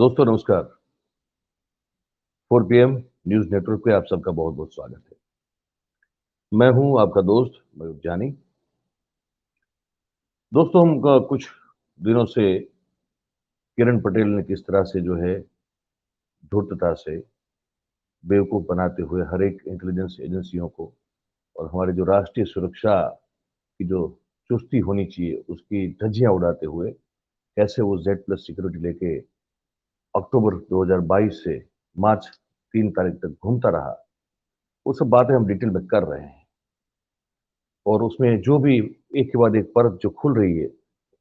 दोस्तों नमस्कार। 4 PM news network पे आप सबका बहुत-बहुत स्वागत है। मैं हूं आपका दोस्त मयूर जानी। दोस्तों हम कुछ दिनों से किरण पटेल ने किस तरह से जो है धूर्तता से बेवकूफ़ बनाते हुए हर एक इंटेलिजेंस एजेंसियों को और हमारी जो राष्ट्रीय सुरक्षा की जो चुस्ती होनी चाहिए उसकी धज्जियाँ उड़ाते हुए कैसे वो जेड प्लस सिक्योरिटी लेके अक्टूबर 2022 से मार्च 3 तारीख तक घूमता रहा, वो सब बातें हम डिटेल में कर रहे हैं। और उसमें जो भी एक के बाद एक परत जो खुल रही है,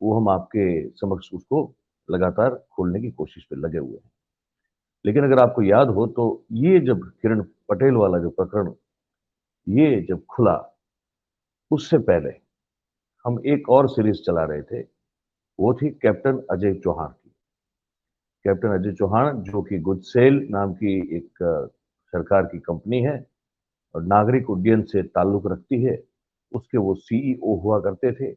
वो हम आपके समक्ष उसको लगातार खोलने की कोशिश पे लगे हुए हैं। लेकिन अगर आपको याद हो तो ये जब किरण पटेल वाला जो प्रकरण ये जब खुला, उससे पहले हम एक और सीरीज़ चला रहे थे, वो थी कैप्टन अजय चौहान की। कैप्टन अजय चौहान जो कि गुडसेल नाम की एक सरकार की कंपनी है और नागरिक उड्डयन से ताल्लुक रखती है। उसके वो सीईओ हुआ करते थे।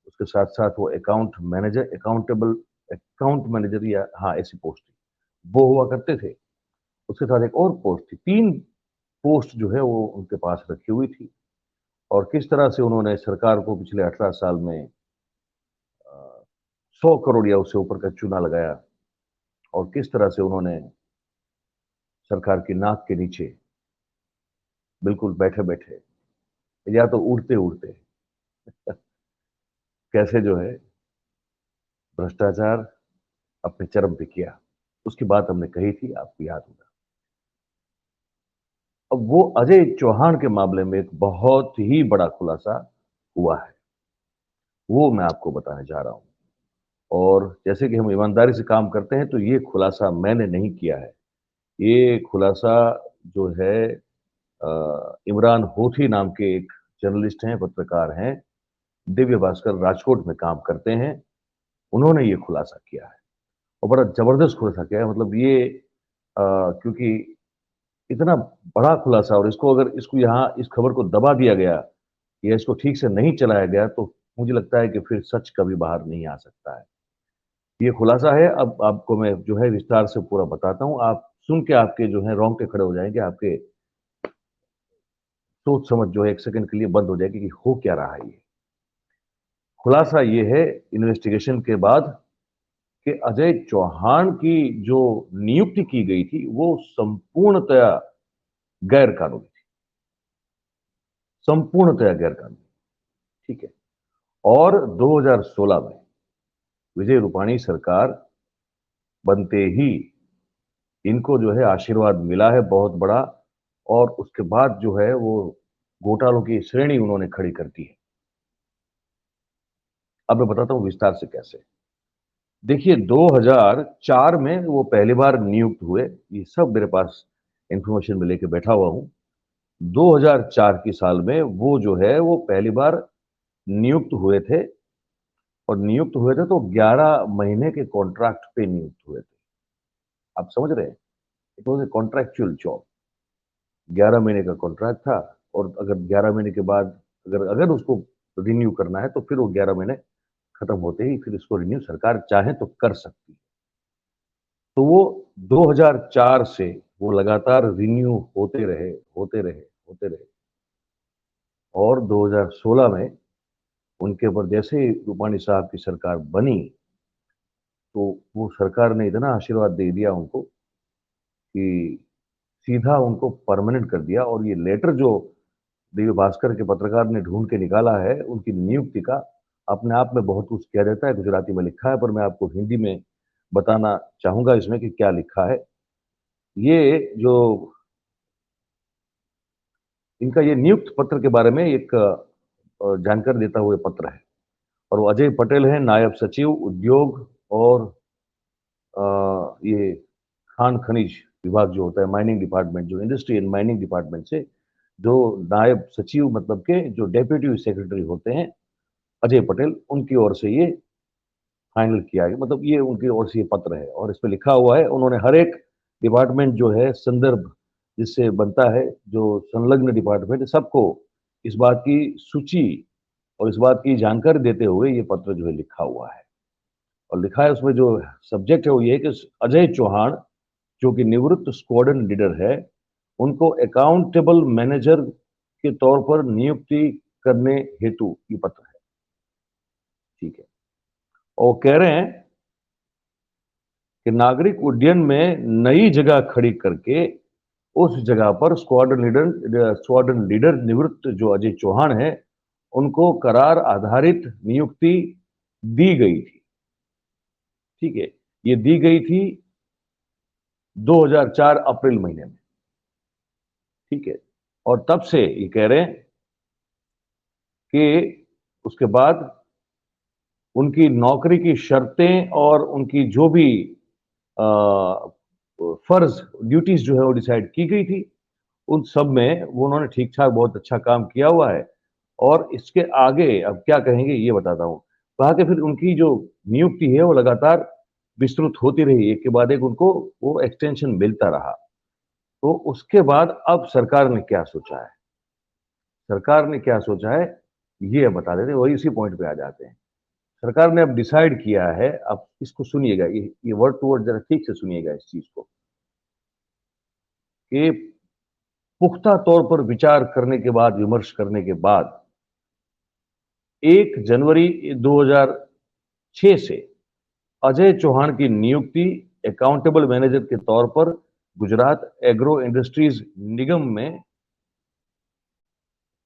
उसके साथ-साथ वो अकाउंट मैनेजर या हाँ, ऐसी पोस्ट थी, वो हुआ करते थे। उसके साथ एक और पोस्ट थी, 3 पोस्ट जो है वो उनके पास रखी हुई थी और किस तरह से उन्होंने सरकार को पिछले 18 साल में 100 करोड़ या उससे ऊपर का चूना लगाया और किस तरह से उन्होंने सरकार की नाक के नीचे बिल्कुल बैठे-बैठे या तो उड़ते-उड़ते कैसे जो है भ्रष्टाचार अपने चरम पे किया। उसकी बात हमने कही थी, आपको याद होगा। अब वो अजय चौहान के मामले में एक बहुत ही बड़ा खुलासा हुआ है, वो मैं आपको बताने जा रहा हूँ। और जैसे कि हम ईमानदारी से काम करते हैं, तो ये खुलासा मैंने नहीं किया है। ये खुलासा जो है इमरान होठी नाम के एक जर्नलिस्ट हैं, पत्रकार हैं, दिव्य भास्कर राजकोट में काम करते हैं, उन्होंने ये खुलासा किया है और बड़ा ज़बरदस्त खुलासा किया है। मतलब ये क्योंकि इतना बड़ा खुलासा और इसको यहाँ इस खबर को दबा दिया गया या इसको ठीक से नहीं चलाया गया, तो मुझे लगता है कि फिर सच कभी बाहर नहीं आ सकता है। ये खुलासा है, अब आपको मैं जो है विस्तार से पूरा बताता हूँ। आप सुन के आपके जो है रोंगटे खड़े हो जाएँगे, आपके सोच समझ जो है 1 सेकंड के लिए बंद हो जाएगी कि हो क्या रहा है ये। खुलासा ये है इन्वेस्टिगेशन के बाद कि अजय चौहान की जो नियुक्ति की गई थी, वो संपूर्णतया गैर कानूनी थी। संपूर्णतया गैर कानूनी, ठीक है। और 2016 में विजय रूपाणी सरकार बनते ही इनको जो है आशीर्वाद मिला है बहुत बड़ा और उसके बाद जो है वो घोटालों की श्रेणी उन्होंने खड़ी कर दी है। अब मैं बताता हूँ विस्तार से कैसे। देखिए 2004 में वो पहली बार नियुक्त हुए, ये सब मेरे पास इन्फॉर्मेशन में लेके बैठा हुआ हूँ। 2004 की साल में वो जो है वो पहली बार नियुक्त हुए थे और नियुक्त हुए थे तो 11 महीने के कॉन्ट्रैक्ट पे नियुक्त हुए थे। आप समझ रहे हैं? It was a contractual job. 11 महीने का कॉन्ट्रैक्ट था और अगर 11 महीने के बाद अगर अगर उसको रिन्यू करना है तो फिर वो 11 महीने खत्म होते ही फिर इसको रिन्यू सरकार चाहे तो कर सकती है। तो वो 2004 से वो लगातार रिन्यू होते रहे और 2016 में उनके ऊपर जैसे ही रूपाणी साहब की सरकार बनी, तो वो सरकार ने इतना आशीर्वाद दे दिया उनको कि सीधा उनको परमानेंट कर दिया और ये लेटर जो दिव्य भास्कर के पत्रकार ने ढूँढ के निकाला है, उनकी नियुक्ति का, अपने आप में बहुत कुछ किया जाता है, गुजराती में लिखा है, पर मैं आपको हिंदी में बताना चाहूँगा इसमें कि क्या लिखा है। ये जो इनका ये नियुक्त पत्र के बारे में एक जानकारी देता हुआ पत्र है और वो अजय पटेल हैं, नायब सचिव उद्योग और ये खान खनिज विभाग जो होता है, माइनिंग डिपार्टमेंट, जो इंडस्ट्री एंड माइनिंग डिपार्टमेंट से जो नायब सचिव मतलब के जो डेप्यूटी सेक्रेटरी होते हैं, अजय पटेल, उनकी ओर से ये फाइनल किया है। मतलब ये उनकी ओर से ये पत्र है और इसमें लिखा हुआ है, उन्होंने हर एक डिपार्टमेंट जो है संदर्भ जिससे बनता है, जो संलग्न डिपार्टमेंट है, सबको इस बात की सूची और इस बात की जानकारी देते हुए ये पत्र जो है लिखा हुआ है। और लिखा है उसमें, जो सब्जेक्ट है वो ये है कि अजय चौहान जो कि निवृत्त स्क्वाड्रन लीडर है, उनको अकाउंटेबल मैनेजर के तौर पर नियुक्ति करने हेतु ये पत्र है। ठीक है। और कह रहे हैं कि नागरिक उड्डयन में नई जगह खड़ी करके उस जगह पर स्क्वाड्रन लीडर निवृत्त जो अजय चौहान है, उनको करार आधारित नियुक्ति दी गई थी। ठीक है, ये दी गई थी 2004 अप्रैल महीने में। ठीक है, और तब से ये कह रहे हैं कि उसके बाद उनकी नौकरी की शर्तें और उनकी जो भी फर्ज ड्यूटीज जो है वो डिसाइड की गई थी, उन सब में वो उन्होंने ठीक ठाक बहुत अच्छा काम किया हुआ है। और इसके आगे अब क्या कहेंगे ये बताता हूँ। कहा कि फिर उनकी जो नियुक्ति है वो लगातार विस्तृत होती रही, एक के बाद एक उनको वो एक्सटेंशन मिलता रहा। तो उसके बाद अब सरकार ने क्या सोचा है, सरकार ने क्या सोचा है ये बता देते, वही उसी पॉइंट पे आ जाते हैं। सरकार ने अब डिसाइड किया है, अब इसको सुनिएगा, ये वर्ड टू वर्ड जरा ठीक से सुनिएगा इस चीज को, कि पुख्ता तौर पर विचार करने के बाद, विमर्श करने के बाद 1 जनवरी 2006 से अजय चौहान की नियुक्ति अकाउंटेबल मैनेजर के तौर पर गुजरात एग्रो इंडस्ट्रीज निगम में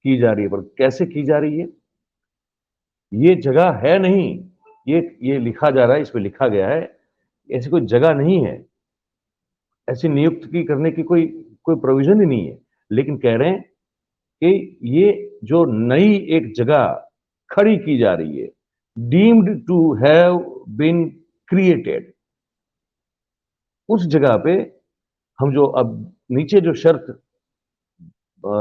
की जा रही है। पर कैसे की जा रही है, ये जगह है नहीं, ये लिखा जा रहा है, इसमें लिखा गया है ऐसी कोई जगह नहीं है, ऐसी नियुक्ति करने की कोई कोई प्रोविजन ही नहीं है। लेकिन कह रहे हैं कि ये जो नई एक जगह खड़ी की जा रही है, deemed to have been created, उस जगह पे हम जो अब नीचे जो शर्त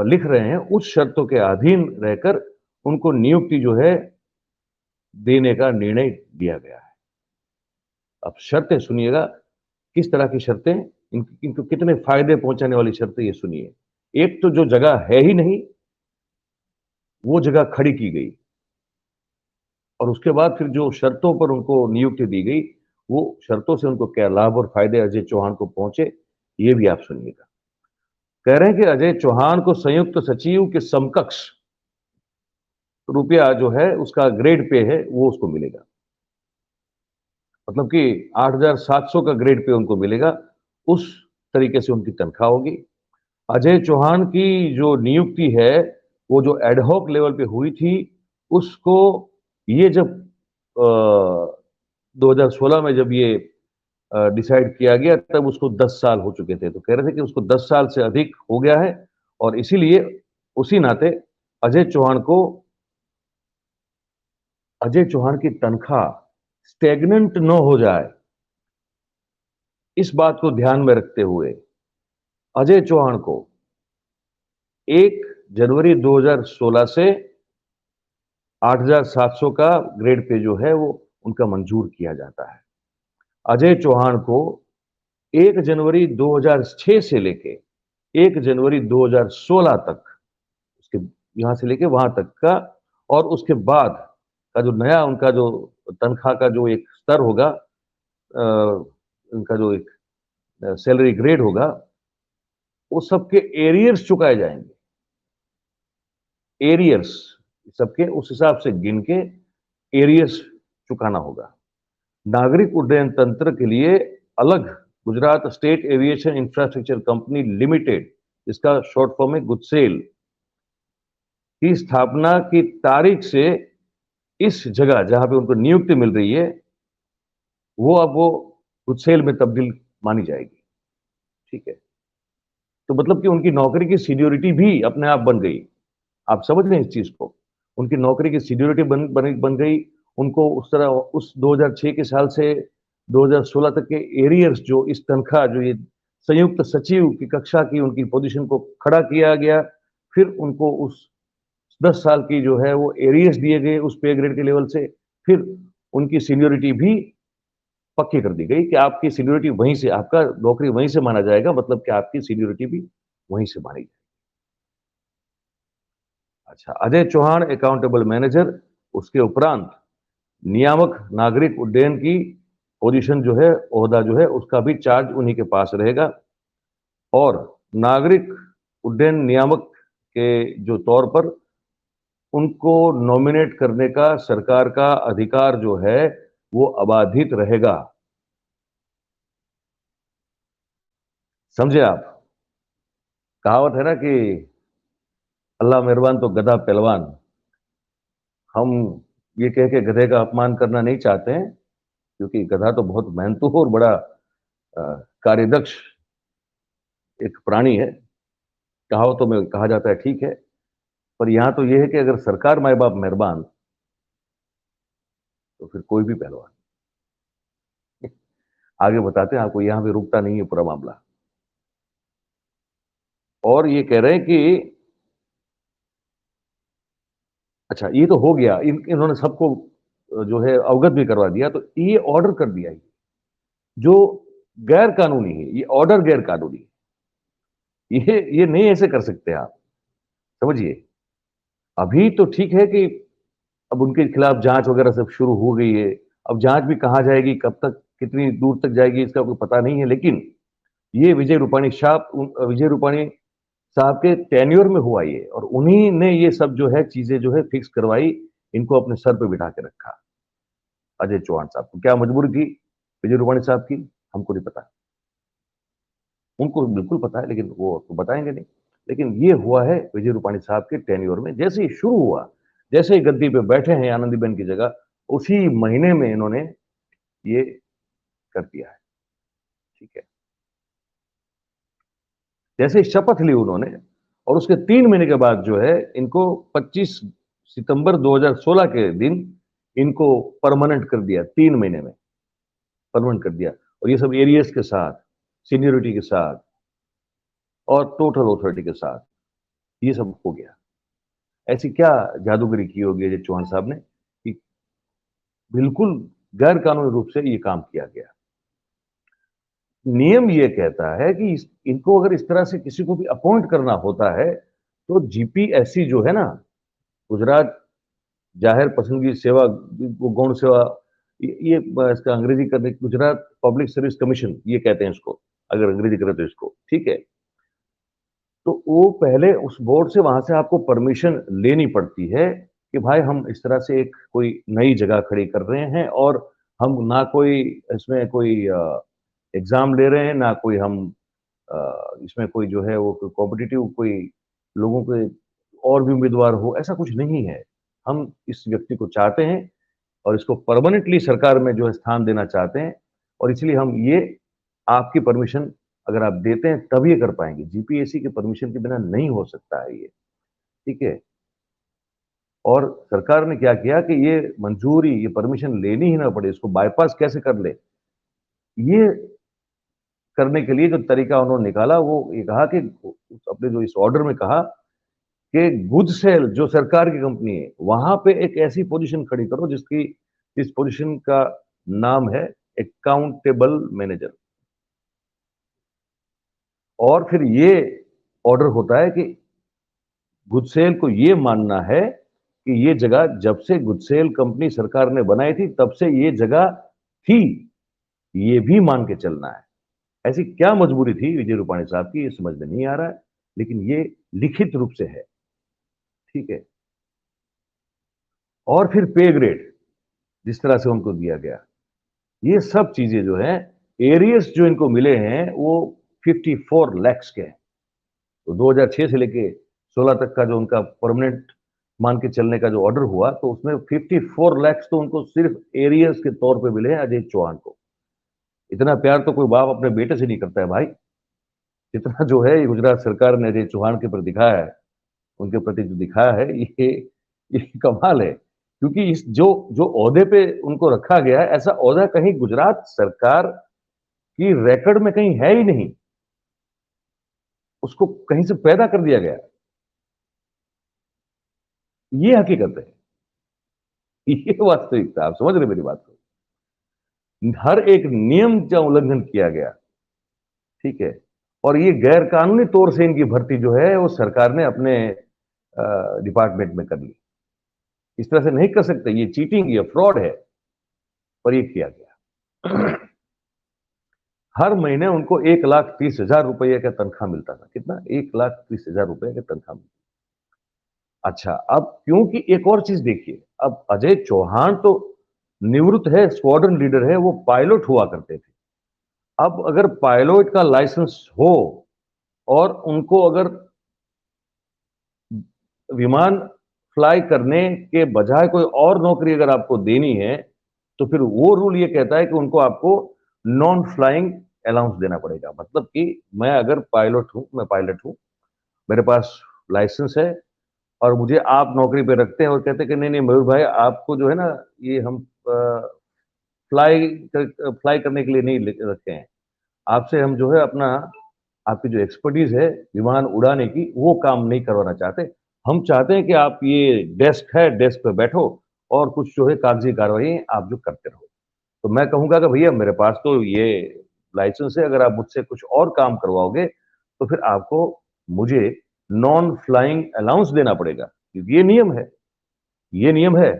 लिख रहे हैं, उस शर्तों के अधीन रहकर उनको नियुक्ति जो है देने का निर्णय लिया गया है। अब शर्तें सुनिएगा, किस तरह की शर्तें, इनको कितने फायदे पहुंचाने वाली शर्तें, ये सुनिए। एक तो जो जगह है ही नहीं, वो जगह खड़ी की गई, और उसके बाद फिर जो शर्तों पर उनको नियुक्ति दी गई, वो शर्तों से उनको क्या लाभ और फायदे अजय चौहान को पहुंचे, ये भी आप सुनिएगा। कह रहे हैं कि अजय चौहान को संयुक्त सचिव के समकक्ष रुपया जो है उसका ग्रेड पे है वो उसको मिलेगा, मतलब कि 8,700 का ग्रेड पे उनको मिलेगा, उस तरीके से उनकी तनख्वाह होगी। अजय चौहान की जो नियुक्ति है वो जो एडहॉक लेवल पे हुई थी, उसको ये जब 2016 में जब ये डिसाइड किया गया, तब उसको 10 साल हो चुके थे। तो कह रहे थे कि उसको 10 साल से अधिक हो गया है, और इसीलिए उसी नाते अजय चौहान को, अजय चौहान की तनख्वाह स्टेगनेंट न हो जाए, इस बात को ध्यान में रखते हुए अजय चौहान को 1 जनवरी 2016 से 8,700 का ग्रेड पे जो है वो उनका मंजूर किया जाता है। अजय चौहान को 1 जनवरी 2006 से लेके 1 जनवरी 2016 तक, उसके यहां से लेके वहां तक का, और उसके बाद का जो नया उनका जो तनख्वाह का जो एक स्तर होगा, उनका जो एक सैलरी ग्रेड होगा, वो सबके एरियर्स चुकाए जाएंगे। एरियर्स सबके उस हिसाब से गिन के एरियर्स चुकाना होगा। नागरिक उड्डयन तंत्र के लिए अलग Gujarat state aviation infrastructure company limited, इसका शॉर्ट फॉर्म है गुजसेल, की स्थापना की तारीख से इस जगह जहां पे उनको नियुक्ति मिल रही है, वो अब वो गुजसेल में तब्दील मानी जाएगी। ठीक है, तो मतलब कि उनकी नौकरी की सीनियोरिटी भी अपने आप बन गई। आप समझ रहे हैं इस चीज को, उनकी नौकरी की सीनियोरिटी बन गई। उनको उस तरह उस 2006 के साल से 2016 तक के एरियर्स, जो इस तनख्वाह जो ये संयुक्त सचिव की कक्षा की उनकी पोजीशन को खड़ा किया गया, फिर उनको उस 10 साल की जो है वो एरियर्स दिए गए उस पे ग्रेड के लेवल से, फिर उनकी सीनियोरिटी भी पक्की कर दी गई कि आपकी सीनियोरिटी वहीं से, आपका नौकरी वहीं से माना जाएगा, मतलब कि आपकी सीनियोरिटी भी वहीं से मानी जाएगी। अच्छा, अजय चौहान अकाउंटेबल मैनेजर, उसके उपरांत नियामक नागरिक उड्डयन की पोजीशन जो है, ओहदा जो है, उसका भी चार्ज उन्हीं के पास रहेगा। और नागरिक उड्डयन नियामक के जो तौर पर उनको नॉमिनेट करने का सरकार का अधिकार जो है वो अबाधित रहेगा। समझे आप? कहावत है ना कि अल्लाह मेहरबान तो गधा पहलवान। हम ये कह के गधे का अपमान करना नहीं चाहते हैं, क्योंकि गधा तो बहुत मेहनतू और बड़ा कार्यदक्ष एक प्राणी है। कहावतों में कहा जाता है, ठीक है, पर यहां तो यह है कि अगर सरकार माए बाप मेहरबान तो फिर कोई भी पहलवान। आगे बताते हैं आपको, यहां भी रुकता नहीं है पूरा मामला। और ये कह रहे हैं कि अच्छा, ये तो हो गया, इन्होंने सबको जो है अवगत भी करवा दिया, तो ये ऑर्डर कर दिया है जो गैर कानूनी है, ये ऑर्डर गैर कानूनी है। ये नहीं ऐसे कर सकते आप, समझिए। अभी तो ठीक है कि अब उनके खिलाफ जांच वगैरह सब शुरू हो गई है। अब जांच भी कहां जाएगी, कब तक, कितनी दूर तक जाएगी, इसका कोई पता नहीं है। लेकिन ये विजय रूपाणी साहब के टेन्योर में हुआ ये, और उन्हीं ने ये सब जो है चीजें जो है फिक्स करवाई, इनको अपने सर पे बिठा के रखा। अजय चौहान साहब को क्या मजबूरी थी विजय रूपाणी साहब की, हमको नहीं पता। उनको बिल्कुल पता है, लेकिन वो तो बताएंगे नहीं। लेकिन ये हुआ है विजय रूपाणी साहब के टेन्योर में। जैसे ही शुरू हुआ, जैसे ही गद्दी पे बैठे हैं आनंदीबेन की जगह, उसी महीने में इन्होंने ये कर दिया है। ठीक है, जैसे ही शपथ ली उन्होंने, और उसके 3 महीने के बाद जो है इनको 25 सितंबर 2016 के दिन इनको परमानेंट कर दिया। 3 महीने में परमानेंट कर दिया, और ये सब एरियस के साथ, सीनियोरिटी के साथ और टोटल अथॉरिटी के साथ ये सब हो गया। ऐसी क्या जादूगरी की होगी अजय चौहान साहब ने कि बिल्कुल गैर कानूनी रूप से ये काम किया गया। नियम ये कहता है कि इनको अगर इस तरह से किसी को भी अपॉइंट करना होता है तो जीपीएससी जो है ना, गुजरात जाहिर पसंदगी सेवा, गौण सेवा, ये इसका अंग्रेजी करने, गुजरात पब्लिक सर्विस कमीशन ये कहते हैं इसको, अगर अंग्रेजी करें तो इसको, ठीक है। तो वो पहले उस बोर्ड से, वहां से आपको परमिशन लेनी पड़ती है कि भाई हम इस तरह से एक कोई नई जगह खड़ी कर रहे हैं, और हम ना कोई इसमें कोई एग्जाम ले रहे हैं, ना कोई हम इसमें कोई जो है वो कॉम्पिटिटिव कोई लोगों के और भी उम्मीदवार हो, ऐसा कुछ नहीं है। हम इस व्यक्ति को चाहते हैं और इसको परमानेंटली सरकार में जो है स्थान देना चाहते हैं, और इसलिए हम ये आपकी परमिशन अगर आप देते हैं तब ये कर पाएंगे। जीपीएससी के परमिशन के बिना नहीं हो सकता है ये, ठीक है। और सरकार ने क्या किया कि ये मंजूरी, ये परमिशन लेनी ही ना पड़े, इसको बाईपास कैसे कर ले, ये करने के लिए जो तरीका उन्होंने निकाला वो ये कहा कि अपने जो इस ऑर्डर में कहा कि गुजसेल जो सरकार की कंपनी है, वहां पे एक ऐसी पोजीशन खड़ी करो जिसकी, इस पोजीशन का नाम है अकाउंटेबल मैनेजर। और फिर ये ऑर्डर होता है कि गुजसेल को ये मानना है कि ये जगह जब से गुजसेल कंपनी सरकार ने बनाई थी तब से ये जगह थी, ये भी मान के चलना है। ऐसी क्या मजबूरी थी विजय रूपाणी साहब की, ये समझ में नहीं आ रहा है, लेकिन ये लिखित रूप से है, ठीक है। और फिर पे ग्रेड जिस तरह से उनको दिया गया, ये सब चीजें जो है, एरियस जो इनको मिले हैं वो 54 lakhs के हैं। तो 2006 से लेके 16 तक का जो उनका परमानेंट मान के चलने का जो ऑर्डर हुआ, तो उसमें 54 lakhs तो उनको सिर्फ एरियस के तौर पे मिले हैं अजय चौहान को। इतना प्यार तो कोई बाप अपने बेटे से नहीं करता है भाई, जितना जो है ये गुजरात सरकार ने अजय चौहान के प्रति दिखाया है, उनके प्रति जो दिखाया है, ये कमाल है। क्योंकि इस जो जो ओहदे पे उनको रखा गया है, ऐसा ओहदा कहीं गुजरात सरकार की रिकॉर्ड में कहीं है ही नहीं, उसको कहीं से पैदा कर दिया गया। ये हकीकत है, ये वास्तविकता, आप समझ रहे मेरी बात को। हर एक नियम का उल्लंघन किया गया, ठीक है। और ये गैर कानूनी तौर से इनकी भर्ती जो है वो सरकार ने अपने डिपार्टमेंट में कर ली। इस तरह से नहीं कर सकते, ये चीटिंग, ये फ्रॉड है। पर ये किया गया। हर महीने उनको 1,30,000 रुपये का तनख्वाह मिलता था। कितना? 1,30,000 रुपये का तनख्वाह मिलता। अच्छा, अब क्योंकि एक और चीज देखिए, अब अजय चौहान तो निवृत्त है, स्क्वाड्रन लीडर है, वो पायलट हुआ करते थे। अब अगर पायलट का लाइसेंस हो और उनको अगर विमान फ्लाई करने के बजाय कोई और नौकरी अगर आपको देनी है, तो फिर वो रूल ये कहता है कि उनको आपको नॉन फ्लाइंग अलाउंस देना पड़ेगा। मतलब कि मैं अगर पायलट हूं, मैं पायलट हूं, मेरे पास लाइसेंस है और मुझे आप नौकरी पे रखते हैं और कहते हैं कि नहीं नहीं मयूर भाई, आपको जो है ना, ये हम फ्लाई फ्लाई करने के लिए नहीं रखे हैं, आपसे हम जो है अपना, आपकी जो एक्सपर्टीज है विमान उड़ाने की, वो काम नहीं करवाना चाहते। हम चाहते हैं कि आप ये डेस्क है, डेस्क पे बैठो और कुछ जो है कागजी कार्रवाई आप जो करते रहो। तो मैं कहूंगा कि भैया मेरे पास तो ये लाइसेंस है, अगर आप मुझसे कुछ और काम करवाओगे तो फिर आपको मुझे नॉन फ्लाइंग अलाउंस देना पड़ेगा, क्योंकि ये नियम है, ये नियम है।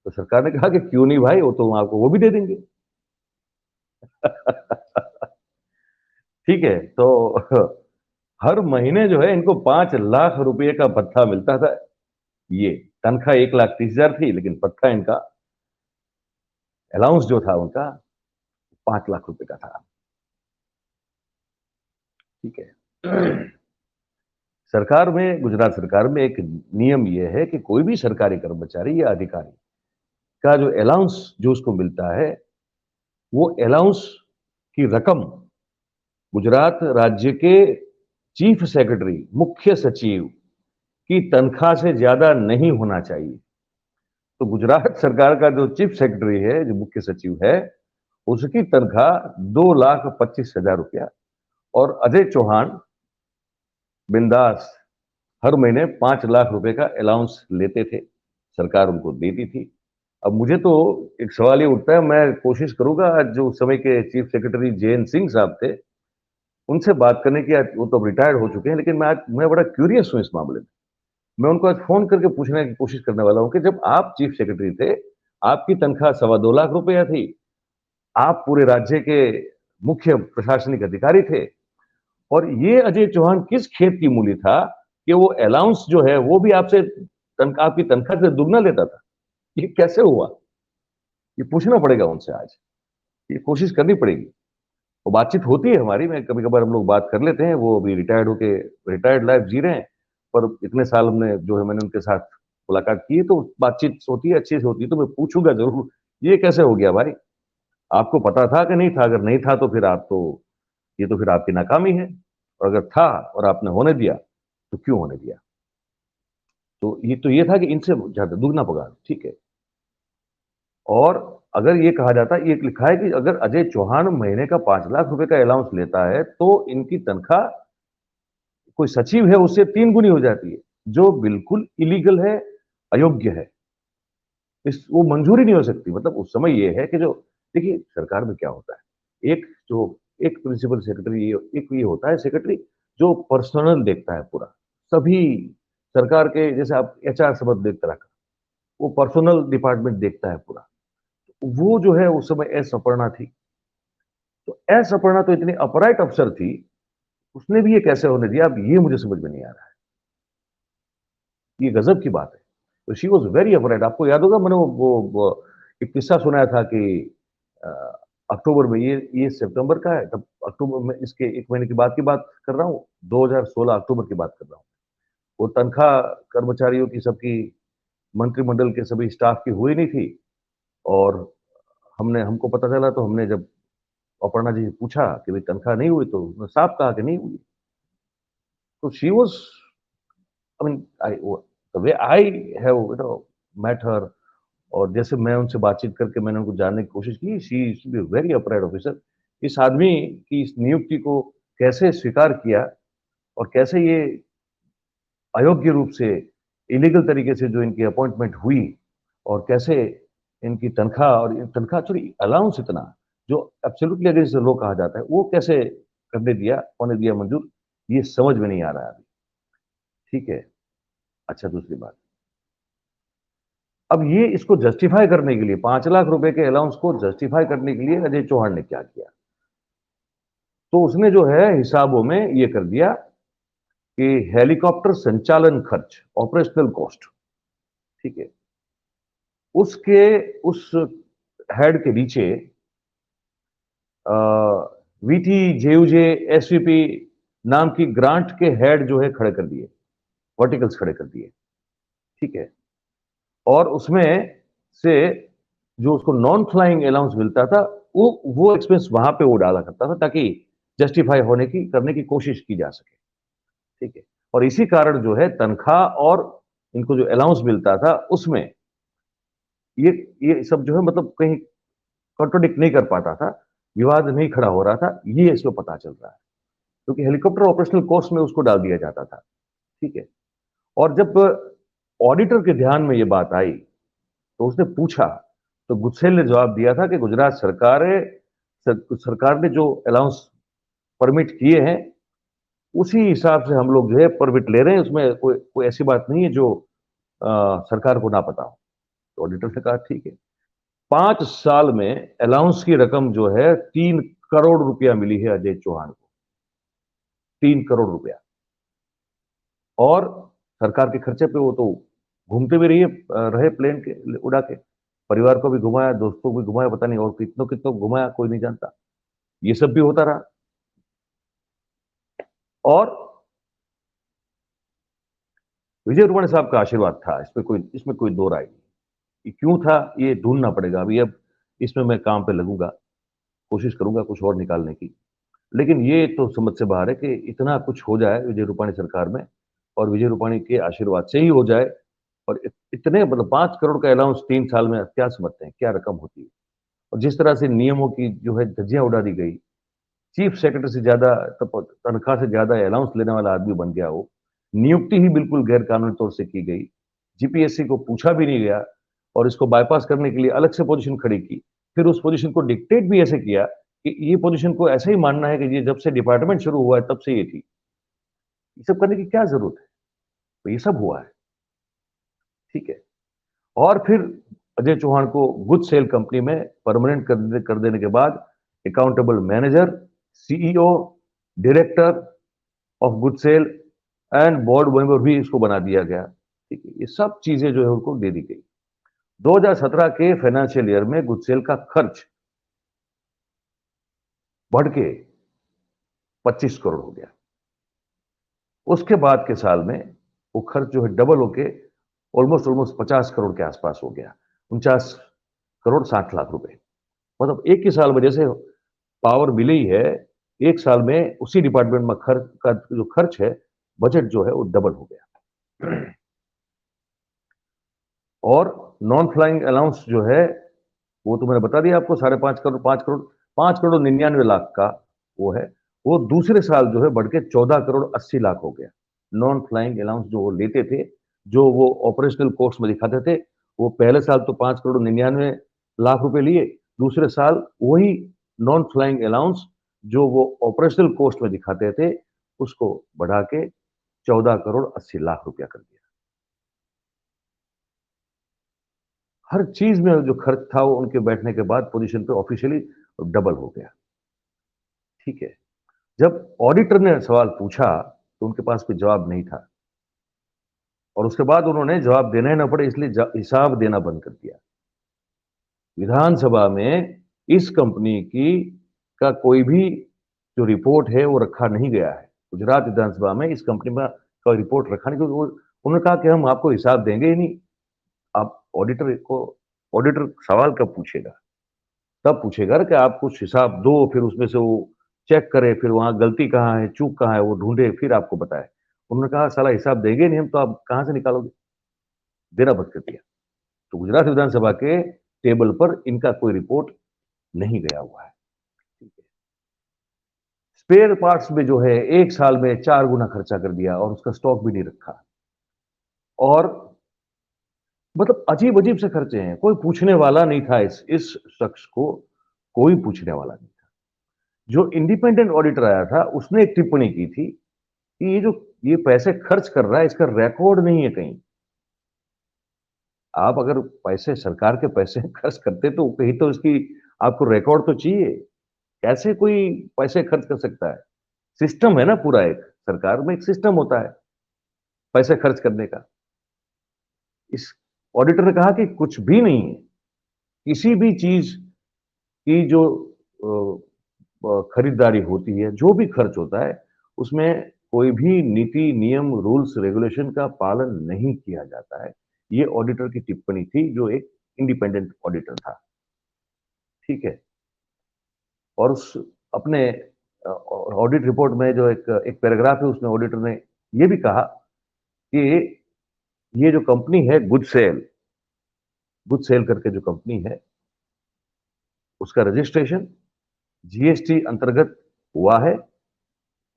तो सरकार ने कहा कि क्यों नहीं भाई, वो तो आपको वो भी दे देंगे। ठीक है, तो हर महीने जो है इनको 5 लाख रुपए का भत्ता मिलता था। ये तनख्वाह 1,30,000 थी, लेकिन भत्ता इनका, अलाउंस जो था उनका, 5 लाख रुपए का था। ठीक है। सरकार में, गुजरात सरकार में एक नियम यह है कि कोई भी सरकारी कर्मचारी या अधिकारी का जो अलाउंस जो उसको मिलता है, वो अलाउंस की रकम गुजरात राज्य के चीफ सेक्रेटरी, मुख्य सचिव की तनख्वाह से ज्यादा नहीं होना चाहिए। तो गुजरात सरकार का जो चीफ सेक्रेटरी है, जो मुख्य सचिव है, उसकी तनख्वाह 2,25,000 रुपया, और अजय चौहान बिंदास हर महीने 5 लाख रुपए का अलाउंस लेते थे, सरकार उनको देती थी। अब मुझे तो एक सवाल ये उठता है, मैं कोशिश करूंगा जो उस समय के चीफ सेक्रेटरी जयंत सिंह साहब थे, उनसे बात करने की। आज वो तो रिटायर्ड हो चुके हैं, लेकिन मैं बड़ा क्यूरियस हूं इस मामले में। मैं उनको आज फोन करके पूछने की कोशिश करने वाला हूं कि जब आप चीफ सेक्रेटरी थे, आपकी तनख्वाह 2.25 लाख रुपया थी, आप पूरे राज्य के मुख्य प्रशासनिक अधिकारी थे, और ये अजय चौहान किस खेत की मूली था कि वो अलाउंस जो है वो भी आपसे आपकी तनख्वाह से दुगना लेता था? ये कैसे हुआ? ये पूछना पड़ेगा उनसे आज, ये कोशिश करनी पड़ेगी। वो बातचीत होती है हमारी, मैं कभी कभार हम लोग बात कर लेते हैं, वो अभी रिटायर्ड होके रिटायर्ड लाइफ जी रहे हैं, पर इतने साल हमने जो है मैंने उनके साथ मुलाकात की है, तो बातचीत होती है, अच्छी से होती है, तो मैं पूछूंगा जरूर ये कैसे हो गया भाई, आपको पता था कि नहीं था? अगर नहीं था तो फिर आप तो, ये तो फिर आपकी नाकामी है, और अगर था और आपने होने दिया तो क्यों होने दिया? तो ये था कि इनसे ज्यादा दुगना पगार, ठीक है। और अगर ये कहा जाता, ये लिखा है कि अगर अजय चौहान महीने का 5 लाख रुपए का अलाउंस लेता है तो इनकी तनख्वाह कोई सचिव है उससे 3 गुनी हो जाती है, जो बिल्कुल इलीगल है, अयोग्य है। इस वो मंजूरी नहीं हो सकती। मतलब उस समय ये है कि जो, देखिए सरकार में क्या होता है, एक जो, एक प्रिंसिपल सेक्रेटरी, एक ये होता है सेक्रेटरी जो पर्सनल देखता है पूरा, सभी सरकार के, जैसे आप एचआर समझ देख तरह का, वो पर्सनल डिपार्टमेंट देखता है पूरा। वो जो है उस समय एस अपर्णा थी। तो एस अपर्णा तो इतनी अपराइट अफसर थी, उसने भी ये कैसे होने दिया, अब ये मुझे समझ में नहीं आ रहा है। ये गजब की बात है। तो शी वॉज वेरी अपराइट। आपको याद होगा मैंने वो एक किस्सा सुनाया था कि अ, अक्टूबर में, ये सितंबर का है, तब अक्टूबर में, इसके 1 महीने की बात कर रहा हूँ, 2016 अक्टूबर की बात कर रहा हूँ। वो तनख्वाह कर्मचारियों की सबकी, मंत्रिमंडल के सभी स्टाफ की हुई नहीं थी, और हमको पता चला, तो हमने जब अपर्णा जी से पूछा कि भाई तनख्वाह नहीं हुई, तो उन्होंने साफ कहा कि नहीं हुई। तो she was, I mean, I the way I have met her, और जैसे मैं उनसे बातचीत करके मैंने उनको जानने की कोशिश की, she be very upright officer. इस आदमी की इस नियुक्ति को कैसे स्वीकार किया, और कैसे ये अयोग्य रूप से, इलीगल तरीके से जो इनकी अपॉइंटमेंट हुई, और कैसे इनकी तनख्वाह, और तनख्वाह सॉरी अलाउंस इतना, जो एब्सोल्युटली अगेंस्ट द लॉ कहा जाता है, वो कैसे करने दिया, होने दिया मंजूर, ये समझ में नहीं आ रहा है अभी। ठीक है। अच्छा, दूसरी बात, अब ये इसको जस्टिफाई करने के लिए 5 लाख रुपए के अलाउंस को जस्टिफाई करने के लिए अजय चौहान ने क्या किया, तो उसने जो है हिसाबों में ये कर दिया कि हेलीकॉप्टर संचालन खर्च, ऑपरेशनल कॉस्ट, ठीक है, उसके उस हेड के नीचे वीटी जेयूजे एसवीपी नाम की ग्रांट के हेड जो है खड़े कर दिए, वर्टिकल्स खड़े कर दिए, ठीक है। और उसमें से जो उसको नॉन फ्लाइंग अलाउंस मिलता था वो एक्सपेंस वहां पे वो डाला करता था ताकि जस्टिफाई होने की करने की कोशिश की जा सके, ठीक है। और इसी कारण जो है तनख्वाह और इनको जो अलाउंस मिलता था उसमें ये ये सब जो है मतलब कहीं कॉन्ट्रोडिक्ट नहीं कर पाता था, विवाद नहीं खड़ा हो रहा था, ये इसमें पता चल रहा है क्योंकि हेलीकॉप्टर ऑपरेशनल कॉस्ट में उसको डाल दिया जाता था, ठीक है। और जब ऑडिटर के ध्यान में ये बात आई तो उसने पूछा, तो गुस्सेल ने जवाब दिया था कि गुजरात सरकार ने जो अलाउंस परमिट किए हैं उसी हिसाब से हम लोग जो है परमिट ले रहे हैं, उसमें कोई ऐसी बात नहीं है जो सरकार को ना पता हो। तो ऑडिटर ने कहा ठीक है। 5 साल में अलाउंस की रकम जो है 3 करोड़ रुपया मिली है अजय चौहान को, 3 करोड़ रुपया। और सरकार के खर्चे पे वो तो घूमते भी रहे प्लेन के उड़ा के, परिवार को भी घुमाया, दोस्तों को भी घुमाया, पता नहीं और कितनों कितनों घुमाया, कोई नहीं जानता। ये सब भी होता रहा। और विजय रूपाणी साहब का आशीर्वाद था, इसमें कोई दो राय नहीं। ये क्यों था ये ढूंढना पड़ेगा अभी, अब इसमें मैं काम पे लगूंगा, कोशिश करूंगा कुछ और निकालने की। लेकिन ये तो समझ से बाहर है कि इतना कुछ हो जाए विजय रूपाणी सरकार में और विजय रूपाणी के आशीर्वाद से ही हो जाए, और इतने मतलब 5 करोड़ का अलाउंस 3 साल में क्या समझते हैं क्या रकम होती है। और जिस तरह से नियमों की जो है धज्जियां उड़ा दी गई, चीफ सेक्रेटरी से ज्यादा तनख्वाह से ज्यादा अलाउंस लेने वाला आदमी बन गया वो, नियुक्ति ही बिल्कुल गैर कानूनी तौर से की गई, जीपीएससी को पूछा भी नहीं गया और इसको बाईपास करने के लिए अलग से पोजीशन खड़ी की। फिर उस पोजीशन को डिक्टेट भी ऐसे किया कि ये पोजीशन को ऐसे ही मानना है कि ये जब से डिपार्टमेंट शुरू हुआ है तब से ये थी। ये सब करने की क्या जरूरत है, तो ये सब हुआ है, ठीक है। और फिर अजय चौहान को गुड सेल कंपनी में परमानेंट कर देने के बाद accountable manager, CEO, director of good sale and board member भी इसको बना दिया गया, ठीक है। ये सब चीजें जो है उनको दे दी गई। 2017 के फाइनेंशियल ईयर में गुड सेल का खर्च बढ़ के 25 करोड़ हो गया। उसके बाद के साल में वो खर्च जो है डबल होके ऑलमोस्ट 50 करोड़ के आसपास हो गया, 49 करोड़ 60 लाख रुपए। मतलब एक ही साल में जैसे पावर मिली है, एक साल में उसी डिपार्टमेंट में खर्च का जो खर्च है, बजट जो है वो डबल हो गया। और नॉन फ्लाइंग अलाउंस जो है वो तो मैंने बता दिया आपको, 5.5 करोड़ 5 करोड़ 99 लाख का वो है। वो दूसरे साल जो है बढ़ के 14 करोड़ 80 लाख हो गया। नॉन फ्लाइंग अलाउंस जो वो लेते थे, जो वो ऑपरेशनल कोर्स में दिखाते थे, वो पहले साल तो 5 करोड़ 99 लाख रुपए लिए, दूसरे साल वही नॉन फ्लाइंग अलाउंस जो वो ऑपरेशनल कोस्ट में दिखाते थे उसको बढ़ा के 14 करोड़ 80 लाख रुपया कर दिया। हर चीज में जो खर्च था वो उनके बैठने के बाद पोजीशन पे ऑफिशियली डबल हो गया, ठीक है। जब ऑडिटर ने सवाल पूछा तो उनके पास कोई जवाब नहीं था, और उसके बाद उन्होंने जवाब देना ही ना पड़े इसलिए हिसाब देना बंद कर दिया। विधानसभा में इस कंपनी की का कोई भी जो रिपोर्ट है वो रखा नहीं गया है। गुजरात विधानसभा में इस कंपनी में का रिपोर्ट रखा नहीं, क्योंकि उन्होंने कहा कि हम आपको हिसाब देंगे ही नहीं। आप ऑडिटर सवाल कब पूछेगा, तब पूछेगा कि आप कुछ हिसाब दो, फिर उसमें से वो चेक करे, फिर वहां गलती कहाँ है, चूक कहाँ है वो ढूंढे, फिर आपको बताए। उन्होंने कहा साला हिसाब देंगे नहीं हम तो आप कहां से निकालोगे, देना बंद कर दिया। तो गुजरात विधानसभा के टेबल पर इनका कोई रिपोर्ट नहीं गया हुआ है, ठीक है। स्पेयर पार्ट्स में जो है एक साल में 4 गुना खर्चा कर दिया और उसका स्टॉक भी नहीं रखा। और मतलब अजीब अजीब से खर्चे हैं, कोई पूछने वाला नहीं था इस शख्स को, कोई पूछने वाला नहीं था। जो इंडिपेंडेंट ऑडिटर आया था उसने एक टिप्पणी की थी कि ये जो ये पैसे खर्च कर रहा है इसका रिकॉर्ड नहीं है कहीं। आप अगर पैसे सरकार के पैसे खर्च करते तो कहीं तो उसकी आपको रिकॉर्ड तो चाहिए। कैसे कोई पैसे खर्च कर सकता है? सिस्टम है ना पूरा एक, सरकार में एक सिस्टम होता है पैसे खर्च करने का। इस ऑडिटर ने कहा कि कुछ भी नहीं है। किसी भी चीज की जो खरीदारी होती है, जो भी खर्च होता है, उसमें कोई भी नीति, नियम, रूल्स, रेगुलेशन का पालन नहीं किया जाता है। ये ऑडिटर की टिप्पणी थी, जो एक इंडिपेंडेंट ऑडिटर था। ठीक है? और उस अपने ऑडिट रिपोर्ट में जो एक एक पैराग्राफ है, उसमें ऑडिटर ने ये भी कहा कि ये जो कंपनी है गुड सेल करके जो कंपनी है, उसका रजिस्ट्रेशन जीएसटी अंतर्गत हुआ है,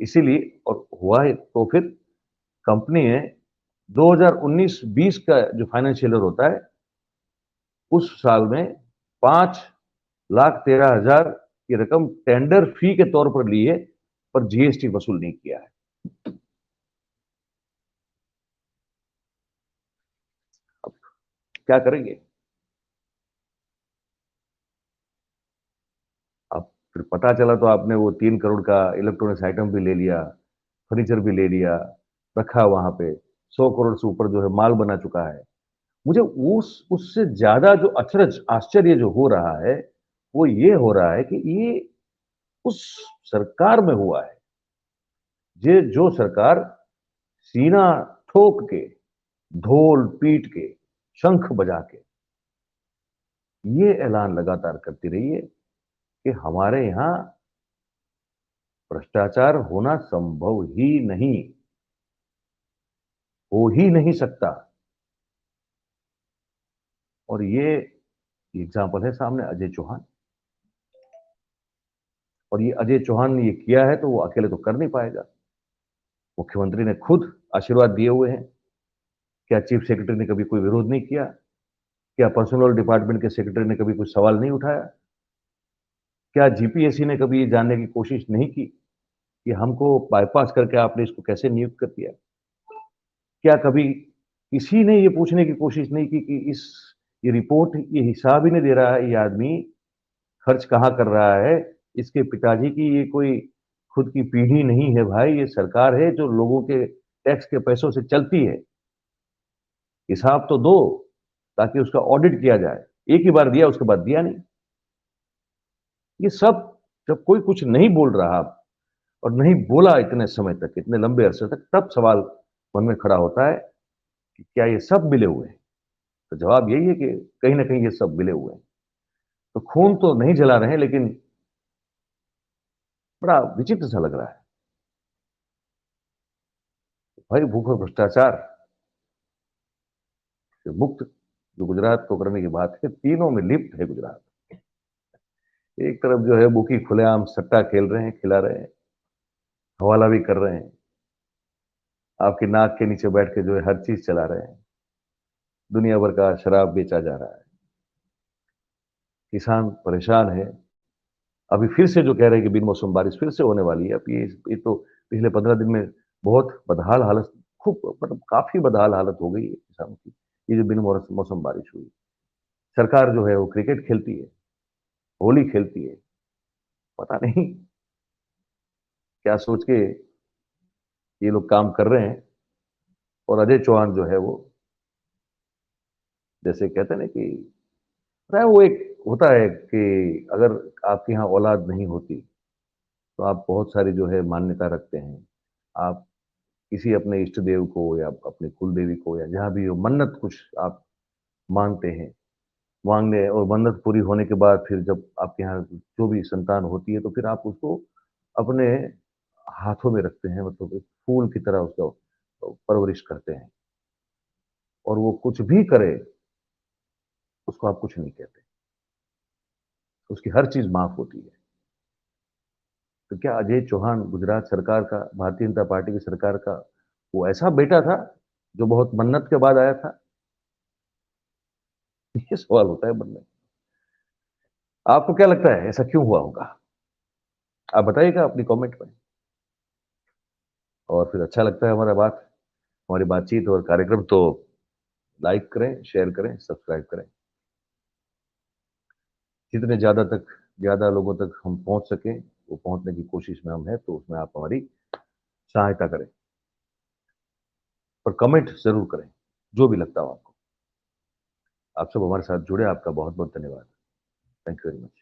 इसीलिए और हुआ है तो फिर कंपनी ने 2019-20 का जो फाइनेंशियल ईयर होता है, उस साल में 5,13,000 की रकम टेंडर फी के तौर पर ली है, पर जीएसटी वसूल नहीं किया है। अब क्या करेंगे? अब फिर पता चला तो आपने वो 3 करोड़ का इलेक्ट्रॉनिक्स आइटम भी ले लिया, फर्नीचर भी ले लिया, रखा वहां पे। 100 करोड़ से ऊपर जो है माल बना चुका है। मुझे उस उससे ज्यादा जो अचरज, आश्चर्य जो हो रहा है, वो ये हो रहा है कि ये उस सरकार में हुआ है, ये जो सरकार सीना ठोक के, ढोल पीट के, शंख बजा के ये ऐलान लगातार करती रही है कि हमारे यहां भ्रष्टाचार होना संभव ही नहीं, हो ही नहीं सकता। और ये एग्जाम्पल है सामने अजय चौहान। और ये अजय चौहान ने ये किया है तो वो अकेले तो कर नहीं पाएगा। मुख्यमंत्री ने खुद आशीर्वाद दिए हुए हैं। क्या चीफ सेक्रेटरी ने कभी कोई विरोध नहीं किया? क्या पर्सनल डिपार्टमेंट के सेक्रेटरी ने कभी कोई सवाल नहीं उठाया? क्या जीपीएससी ने कभी ये जानने की कोशिश नहीं की कि हमको बाईपास करके आपने इसको कैसे नियुक्त कर दिया? क्या कभी किसी ने ये पूछने की कोशिश नहीं की कि इस ये रिपोर्ट ये हिसाब ही नहीं दे रहा है, ये आदमी खर्च कहाँ कर रहा है? इसके पिताजी की ये कोई खुद की पीढ़ी नहीं है भाई, ये सरकार है जो लोगों के टैक्स के पैसों से चलती है। हिसाब तो दो, ताकि उसका ऑडिट किया जाए। एक ही बार दिया, उसके बाद दिया नहीं। ये सब जब कोई कुछ नहीं बोल रहा और नहीं बोला इतने समय तक, इतने लंबे अरसे तक, तब सवाल मन में खड़ा होता है कि क्या ये सब मिले हुए हैं? तो जवाब यही है कि कहीं ना कहीं ये सब मिले हुए हैं। तो खून तो नहीं जला रहे हैं, लेकिन बड़ा विचित्र सा लग रहा है भाई। भूख और भ्रष्टाचार से मुक्त जो गुजरात को करने की बात है, तीनों में लिप्त है गुजरात। एक तरफ जो है बुकी खुलेआम सट्टा खेल रहे हैं, खिला रहे हैं, हवाला भी कर रहे हैं, आपकी नाक के नीचे बैठ के जो है हर चीज चला रहे हैं, दुनिया भर का शराब बेचा जा रहा है, किसान परेशान है। अभी फिर से जो कह रहे हैं कि बिन मौसम बारिश फिर से होने वाली है। अब ये तो पिछले 15 दिन में बहुत बदहाल हालत, खूब मतलब काफी बदहाल हालत हो गई है किसानों की। ये जो बिन मौसम बारिश हुई, सरकार जो है वो क्रिकेट खेलती है, होली खेलती है, पता नहीं क्या सोच के ये लोग काम कर रहे हैं। और अजय चौहान जो है वो, जैसे कहते हैं ना कि पता है, वो एक होता है कि अगर आपके यहाँ औलाद नहीं होती तो आप बहुत सारी जो है मान्यता रखते हैं। आप किसी अपने इष्ट देव को या अपने कुल देवी को या जहाँ भी हो, मन्नत कुछ आप मांगते हैं। मांगने और मन्नत पूरी होने के बाद फिर जब आपके यहाँ जो भी संतान होती है तो फिर आप उसको अपने हाथों में रखते हैं, मतलब एक फूल की तरह उसका परवरिश करते हैं। और वो कुछ भी करे, उसको आप कुछ नहीं कहते, उसकी हर चीज माफ होती है। तो क्या अजय चौहान गुजरात सरकार का, भारतीय जनता पार्टी की सरकार का वो ऐसा बेटा था जो बहुत मन्नत के बाद आया था? ये सवाल होता है मन में। आपको क्या लगता है ऐसा क्यों हुआ होगा? आप बताइएगा अपनी कमेंट में। और फिर अच्छा लगता है हमारी बातचीत और कार्यक्रम तो लाइक करें, शेयर करें, सब्सक्राइब करें। जितने ज़्यादा लोगों तक हम पहुंच सकें, वो पहुंचने की कोशिश में हम हैं, तो उसमें आप हमारी सहायता करें और कमेंट ज़रूर करें, जो भी लगता हो आपको। आप सब हमारे साथ जुड़े, आपका बहुत-बहुत धन्यवाद। Thank you very much.